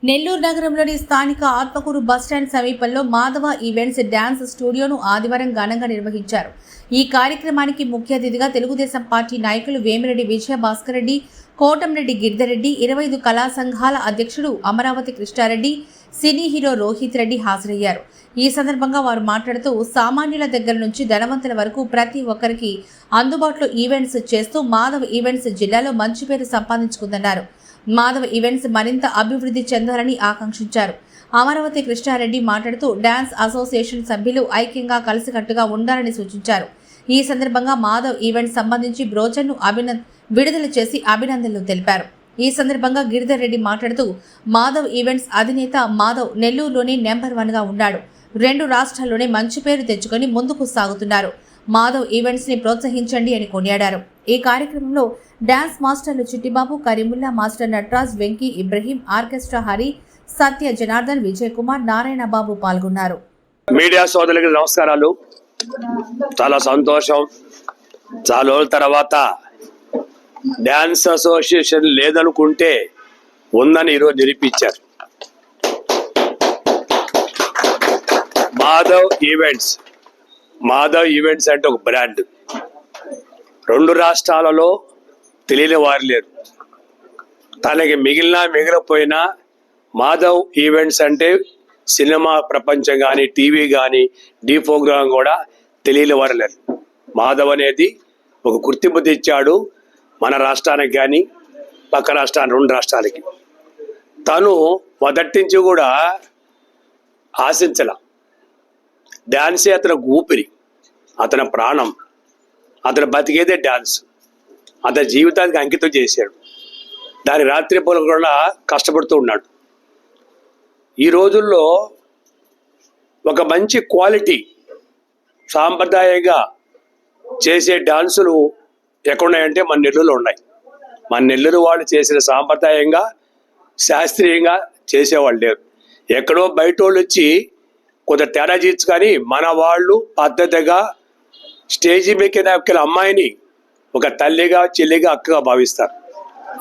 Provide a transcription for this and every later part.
నెల్లూరు నగరంలోని స్థానిక ఆత్మకూరు బస్టాండ్ సమీపంలో మాధవ ఈవెంట్స్ డ్యాన్స్ స్టూడియోను ఆదివారం ఘనంగా నిర్వహించారు. ఈ కార్యక్రమానికి ముఖ్య అతిథిగా తెలుగుదేశం పార్టీ నాయకులు వేమిరెడ్డి విజయభాస్కర్ రెడ్డి, కోటంరెడ్డి గిరిధరెడ్డి, 25 కళా సంఘాల అధ్యక్షుడు అమరావతి కృష్ణారెడ్డి, సినీ హీరో రోహిత్ రెడ్డి హాజరయ్యారు. ఈ సందర్భంగా వారు మాట్లాడుతూ సామాన్యుల దగ్గర నుంచి ధనవంతుల వరకు ప్రతి ఒక్కరికి అందుబాటులో ఈవెంట్స్ చేస్తూ మాధవ్ ఈవెంట్స్ జిల్లాలో మంచి పేరు సంపాదించుకుందన్నారు. మాధవ్ ఈవెంట్స్ మరింత అభివృద్ధి చెందాలని ఆకాంక్షించారు. అమరావతి కృష్ణారెడ్డి మాట్లాడుతూ డ్యాన్స్ అసోసియేషన్ సభ్యులు ఐక్యంగా కలిసికట్టుగా ఉండాలని సూచించారు. ఈ సందర్భంగా మాధవ్ ఈవెంట్స్ సంబంధించి బ్రోచర్ను విడుదల చేసి అభినందనలు తెలిపారు. ఈ సందర్భంగా గిరిధర్ రెడ్డి మాట్లాడుతూ మాధవ్ ఈవెంట్స్ అధినేత మాధవ్ నెల్లూరులోనే నెంబర్ 1గా ఉన్నాడు. 2 రాష్ట్రాల్లోనే మంచి పేరు తెచ్చుకొని ముందుకు సాగుతున్నారు. మాధవ్ ఈవెంట్స్ ని ప్రోత్సహించండి అని కొనియాడారు. ఈ కార్యక్రమంలో డాన్స్ మాస్టర్లు చిట్టిబాబు, కరీముల్లా, మాస్టర్ నటరాజ్, వెంకీ, ఇబ్రహీం, ఆర్కెస్ట్రా హరి, సత్య, జనార్దన్, విజయ్ కుమార్, నారాయణ బాబు పాల్గొన్నారు. మీడియా సోదరులకు నమస్కారాలు. చాలా సంతోషం. చాలా రోజుల తర్వాత డాన్స్ అసోసియేషన్ లేదనుకుంటే ఉందని ఈరోజు నిరూపించారు. మాధవ్ ఈవెంట్స్ అంటే ఒక బ్రాండ్. 2 రాష్ట్రాలలో తెలియని వారు లేరు. తనకి మిగిలిపోయినా మాధవ్ ఈవెంట్స్ అంటే సినిమా ప్రపంచం కానీ, టీవీ కానీ, డీ ప్రోగ్రాం కూడా తెలియని వారు లేరు. మాధవ్ అనేది ఒక గుర్తింపు తెచ్చాడు మన రాష్ట్రానికి కానీ, పక్క రాష్ట్రానికి, 2 రాష్ట్రాలకి. తను మొదటి నుంచి కూడా ఆశించల. డ్యాన్సే అతని ఊపిరి, అతని ప్రాణం, అతను బతికేదే డ్యాన్స్. అతని జీవితానికి అంకితం చేశాడు. దాని రాత్రి పూలు కూడా కష్టపడుతూ ఉన్నాడు. ఈ రోజుల్లో ఒక మంచి క్వాలిటీ సాంప్రదాయంగా చేసే డాన్సులు ఎక్కడున్నాయంటే మన నెల్లూరులో ఉన్నాయి. మన నెల్లూరు వాళ్ళు చేసిన సాంప్రదాయంగా, శాస్త్రీయంగా చేసేవాళ్ళు లేరు. ఎక్కడో బయట వాళ్ళు వచ్చి కొంత తేడా చేయొచ్చు, కానీ మన వాళ్ళు పద్ధతిగా స్టేజీ మీదకి అమ్మాయిని ఒక తల్లిగా, చెల్లిగా, అక్కగా భావిస్తారు.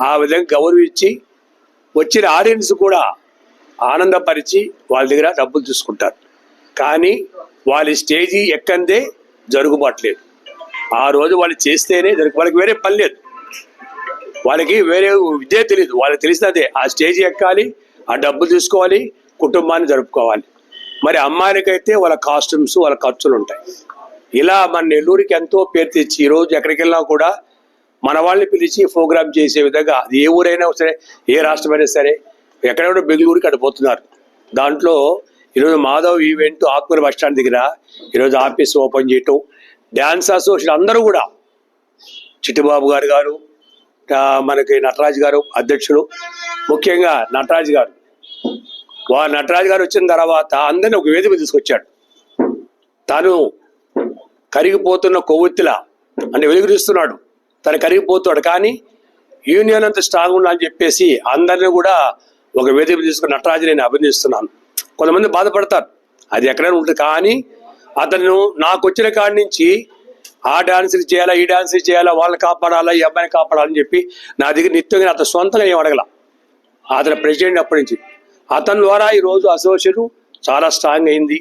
ఆ విధంగా గౌరవించి వచ్చిన ఆడియన్స్ కూడా ఆనందపరిచి వాళ్ళ దగ్గర డబ్బులు తీసుకుంటారు. కానీ వాళ్ళ స్టేజీ ఎక్కందే జరుగుబాట్లేదు. ఆ రోజు వాళ్ళు చేస్తేనే వాళ్ళకి వేరే పని లేదు, వాళ్ళకి వేరే విద్య తెలియదు. వాళ్ళకి తెలిసినదే ఆ స్టేజ్ ఎక్కాలి, ఆ డబ్బులు తీసుకోవాలి, కుటుంబాన్ని జరుపుకోవాలి. మరి అమ్మాయిలకైతే వాళ్ళ కాస్ట్యూమ్స్, వాళ్ళ ఖర్చులు ఉంటాయి. ఇలా మన నెల్లూరుకి ఎంతో పేరు తెచ్చి ఈరోజు ఎక్కడికి వెళ్ళినా కూడా మన వాళ్ళని పిలిచి ప్రోగ్రామ్ చేసే విధంగా, అది ఏ ఊరైనా సరే, ఏ రాష్ట్రమైనా సరే, ఎక్కడెక్కడ బెంగళూరుకి అడిపోతున్నారు. దాంట్లో ఈరోజు మాధవ్ ఈవెంట్ ఆత్మకూరు బస్టాండ్ దగ్గర ఈరోజు ఆఫీస్ ఓపెన్ చేయటం, డ్యాన్స్ అసోసియేషన్ అందరూ కూడా, చిట్టిబాబు గారు, మనకి నటరాజ్ గారు అధ్యక్షుడు, ముఖ్యంగా నటరాజ్ గారు వచ్చిన తర్వాత అందరినీ ఒక వేదిక తీసుకొచ్చాడు. తను కరిగిపోతున్న కొవ్వొత్తిలా అంటే వెలుగురిస్తున్నాడు. తను కరిగిపోతాడు, కానీ యూనియన్ అంత స్ట్రాంగ్ ఉండాలని చెప్పేసి అందరినీ కూడా ఒక వేదిక తీసుకుని నటరాజు నేను అభినందిస్తున్నాను. కొంతమంది బాధపడతారు, అది ఎక్కడైనా ఉంటుంది. కానీ అతను నాకు వచ్చిన కాడి నుంచి ఆ డాన్సులు చేయాలా, ఈ డాన్సులు చేయాలా, వాళ్ళని కాపాడాలా, ఈ అబ్బాయిని కాపాడాలని చెప్పి నా దగ్గర నిత్యంగా అతను సొంతంగా ఏం అడగల. అతను ప్రెసిడెంట్ అప్పటి నుంచి. అతని ద్వారా ఈరోజు అసోసియేషన్ చాలా స్ట్రాంగ్ అయింది.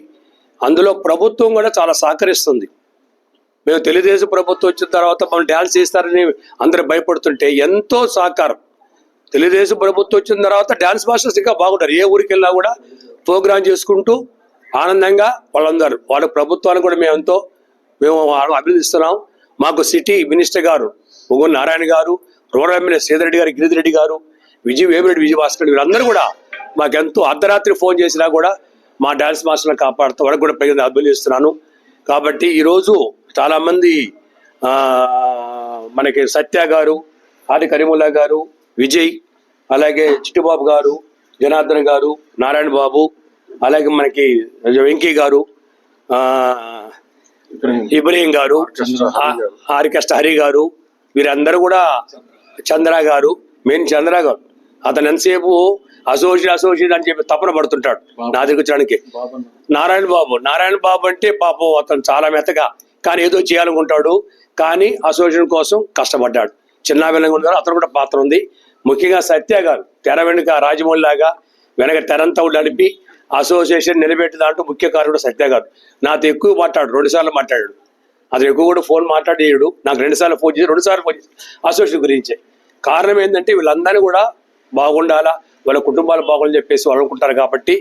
అందులో ప్రభుత్వం కూడా చాలా సహకరిస్తుంది. మేము తెలుగుదేశం ప్రభుత్వం వచ్చిన తర్వాత మనం డ్యాన్స్ చేస్తారని అందరూ భయపడుతుంటే ఎంతో సహకారం. తెలుగుదేశం ప్రభుత్వం వచ్చిన తర్వాత డ్యాన్స్ మాస్టర్స్ ఇంకా బాగుంటారు. ఏ ఊరికి వెళ్ళినా కూడా ప్రోగ్రాం చేసుకుంటూ ఆనందంగా వాళ్ళందరూ వాళ్ళ ప్రభుత్వాన్ని కూడా మేము అభినందిస్తున్నాం. మాకు సిటీ మినిస్టర్ గారు ముగ్గురు నారాయణ గారు, రూరల్ ఎమ్మెల్యే శ్రీధరెడ్డి గారు, గిరిధరెడ్డి గారు, వేమిరెడ్డి విజయభాస్కర్ రెడ్డి, వీళ్ళందరూ కూడా మాకెంతో అర్ధరాత్రి ఫోన్ చేసినా కూడా మా డ్యాన్స్ మాస్టర్ని కాపాడుతూ వాళ్ళకి కూడా ప్రజలు అభినందిస్తున్నాను. కాబట్టి ఈరోజు చాలామంది మనకి సత్య గారు, కరీముల్లా గారు, విజయ్, అలాగే చిట్టిబాబు గారు, జనార్దన్ గారు, నారాయణ బాబు, అలాగే మనకి వెంకీ గారు, ఇబ్రహీం గారు, ఆర్కెస్ట్రా హరి గారు, వీరందరూ కూడా, చంద్ర గారు, చంద్ర గారు అతను ఎంతసేపు అసోసియేట్ అని చెప్పి తపన పడుతుంటాడు నా దగ్గర వచ్చడానికి. నారాయణ బాబు అంటే పాపం అతను చాలా మెత్తగా, కానీ ఏదో చేయాలనుకుంటాడు, కానీ అసోసియేషన్ కోసం కష్టపడ్డాడు. చిన్న విలంగా అతను కూడా పాత్ర ఉంది. ముఖ్యంగా సత్య గారు తెర వెనుక రాజమౌళి లాగా వెనక తెరంతా నడిపి అసోసియేషన్ నిలబెట్టి దాంట్లో ముఖ్య కారణం సత్య గారు. నాతో ఎక్కువ మాట్లాడు, 2 సార్లు మాట్లాడాడు. అతను ఎక్కువ కూడా ఫోన్ మాట్లాడేయడు. నాకు 2 సార్లు ఫోన్ చేసి 2 సార్లు ఫోన్ చేసి అసోసియేషన్ గురించే. కారణం ఏంటంటే వీళ్ళందరినీ కూడా బాగుండాలా, వాళ్ళ కుటుంబాలు బాగుండాలని చెప్పేసి వాళ్ళు అనుకుంటారు. కాబట్టి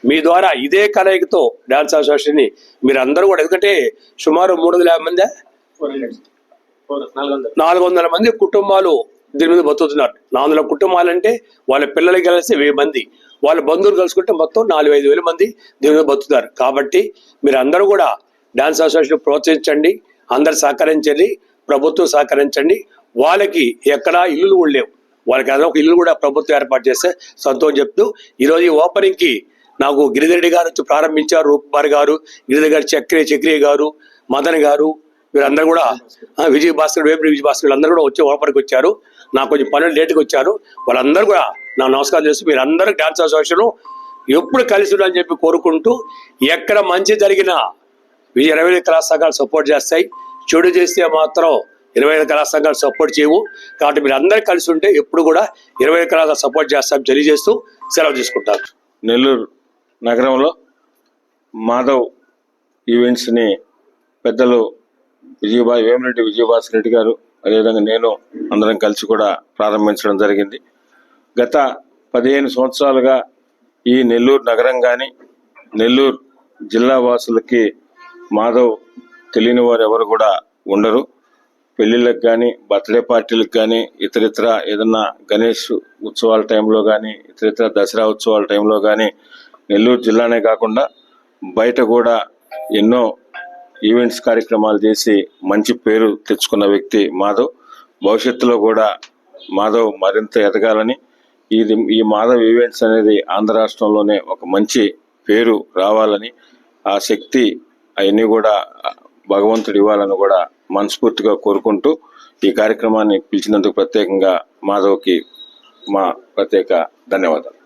మీ ద్వారా ఇదే కలయికతో డాన్స్ అసోసియేషన్ మీరు అందరూ కూడా, ఎందుకంటే సుమారు 350 మంది 400 మంది కుటుంబాలు దీని మీద బతుకుతున్నారు. 400 కుటుంబాలు అంటే వాళ్ళ పిల్లలకి కలిసి 1000 మంది, వాళ్ళ బంధువులు కలుసుకుంటే మొత్తం 4-5 వేల మంది దీని మీద బతుకుతారు. కాబట్టి మీరు అందరూ కూడా డాన్స్ అసోసియేషన్ ప్రోత్సహించండి, అందరు సహకరించండి, ప్రభుత్వం సహకరించండి. వాళ్ళకి ఎక్కడా ఇల్లులు కూడా లేవు, వాళ్ళకి అదొక ఇల్లు కూడా ప్రభుత్వం ఏర్పాటు చేస్తే సంతోషం చెప్తూ ఈరోజు ఈ ఓపెనింగ్ కి నాకు గిరిధరెడ్డి గారు వచ్చి ప్రారంభించారు, రూపార్ గారు, గిరిధర్ గారు, చక్రి గారు, మదన్ గారు, వీరందరూ కూడా విజయ్ భాస్కర్, వేపటి విజయ్ భాస్కర్ అందరూ కూడా వచ్చి ఓపెనింగ్కి వచ్చారు. నాకు కొంచెం పనులు లేట్గా వచ్చారు. వాళ్ళందరూ కూడా నా నమస్కారం చేస్తూ మీరు అందరూ డాన్స్ అసోసియేషన్ ఎప్పుడు కలిసి ఉండాలని చెప్పి కోరుకుంటూ, ఎక్కడ మంచి జరిగినా 25 కళా సంఘాలు సపోర్ట్ చేస్తాయి, చెడు చేస్తే మాత్రం 25 కళా సంఘాలు సపోర్ట్ చేయవు. కాబట్టి మీరు అందరూ కలిసి ఉంటే ఎప్పుడు కూడా 25 కళా సపోర్ట్ చేస్తాం తెలియజేస్తూ సెలవు తీసుకుంటారు. నెల్లూరు నగరంలో మాధవ్ ఈవెంట్స్ని పెద్దలు వేమిరెడ్డి విజయభాస్కర్ రెడ్డి గారు, అదేవిధంగా నేను అందరం కలిసి కూడా ప్రారంభించడం జరిగింది. గత 15 సంవత్సరాలుగా ఈ నెల్లూరు నగరం కానీ నెల్లూరు జిల్లా వాసులకి మాధవ్ తెలియని వారు ఎవరు కూడా ఉండరు. పెళ్లిళ్ళకి కానీ, బర్త్డే పార్టీలకు కానీ, ఇతరితర ఏదన్నా గణేష్ ఉత్సవాల టైంలో కానీ, ఇతరితర దసరా ఉత్సవాల టైంలో కానీ నెల్లూరు జిల్లానే కాకుండా బయట కూడా ఎన్నో ఈవెంట్స్ కార్యక్రమాలు చేసి మంచి పేరు తెచ్చుకున్న వ్యక్తి మాధవ్. భవిష్యత్తులో కూడా మాధవ్ మరింత ఎదగాలని, ఈ మాధవ్ ఈవెంట్స్ అనేది ఆంధ్ర రాష్ట్రంలోనే ఒక మంచి పేరు రావాలని, ఆ శక్తి అవన్నీ కూడా భగవంతుడు ఇవ్వాలని కూడా మనస్ఫూర్తిగా కోరుకుంటూ ఈ కార్యక్రమాన్ని పిలిచినందుకు ప్రత్యేకంగా మాధవ్కి మా ప్రత్యేక ధన్యవాదాలు.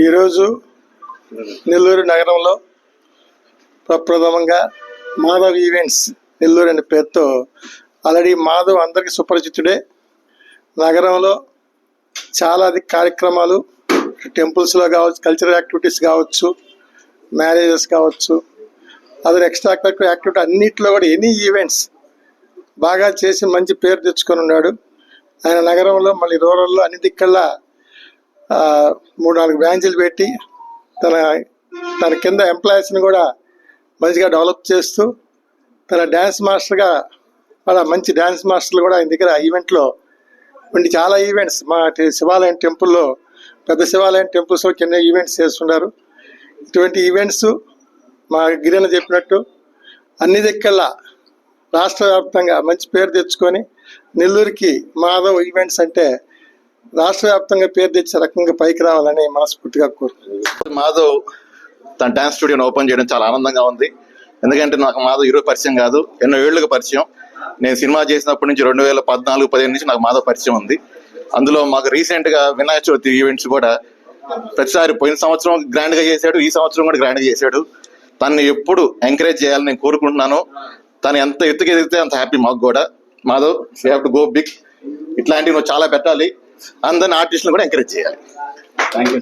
ఈరోజు నెల్లూరు నగరంలో ప్రప్రథమంగా మాధవ్ ఈవెంట్స్ నెల్లూరు అనే పేరుతో, ఆల్రెడీ మాధవ్ అందరికీ సుపరిచితుడే. నగరంలో చాలా కార్యక్రమాలు, టెంపుల్స్లో కావచ్చు, కల్చరల్ యాక్టివిటీస్ కావచ్చు, మ్యారేజెస్ కావచ్చు, అదర్ ఎక్స్ట్రా కరిక్యులర్ యాక్టివిటీ అన్నింటిలో కూడా ఎనీ ఈవెంట్స్ బాగా చేసి మంచి పేరు తెచ్చుకొని ఉన్నాడు. ఆయన నగరంలో మళ్ళీ రూరల్లో అన్ని దిక్కల్లా 3-4 బ్రాంచీలు పెట్టి తన కింద ఎంప్లాయీస్ని కూడా మంచిగా డెవలప్ చేస్తూ, తన డ్యాన్స్ మాస్టర్గా వాళ్ళ మంచి డ్యాన్స్ మాస్టర్లు కూడా ఆయన దగ్గర ఈవెంట్లో ఉండి చాలా ఈవెంట్స్ మా శివాలయం టెంపుల్లో, పెద్ద శివాలయం టెంపుల్స్లో కింద ఈవెంట్స్ చేస్తున్నారు. ఇటువంటి ఈవెంట్స్ మా గిరిన చెప్పినట్టు అన్ని దిక్కల్లా రాష్ట్ర వ్యాప్తంగా మంచి పేరు తెచ్చుకొని, నెల్లూరుకి మాధవ్ ఈవెంట్స్ అంటే రాష్ట్ర వ్యాప్తంగా పేరు తెచ్చే రకంగా పైకి రావాలని మనస్ఫూర్తిగా కోరుకుంటున్నాను. మాధవ్ తన డాన్స్ స్టూడియోని ఓపెన్ చేయడం చాలా ఆనందంగా ఉంది. ఎందుకంటే నాకు మాధవ్ ఈరోజు పరిచయం కాదు, ఎన్నో ఏళ్ళుగా పరిచయం. నేను సినిమా చేసినప్పటి నుంచి 2014-15 నుంచి నాకు మాధవ్ పరిచయం ఉంది. అందులో మాకు రీసెంట్గా వినాయక చవితి ఈవెంట్స్ కూడా ప్రతిసారి పోయిన సంవత్సరం గ్రాండ్గా చేశాడు, ఈ సంవత్సరం కూడా గ్రాండ్గా చేశాడు. తను ఎప్పుడు ఎంకరేజ్ చేయాలని నేను కోరుకుంటున్నాను. తను ఎంత ఎత్తుకు ఎదిగితే అంత హ్యాపీ మాకు కూడా. Madhav, you have to go big. ఇట్లాంటివి నువ్వు చాలా పెట్టాలి, అందరిని ఆర్టిస్టులు కూడా ఎంకరేజ్ చేయాలి. Thank you.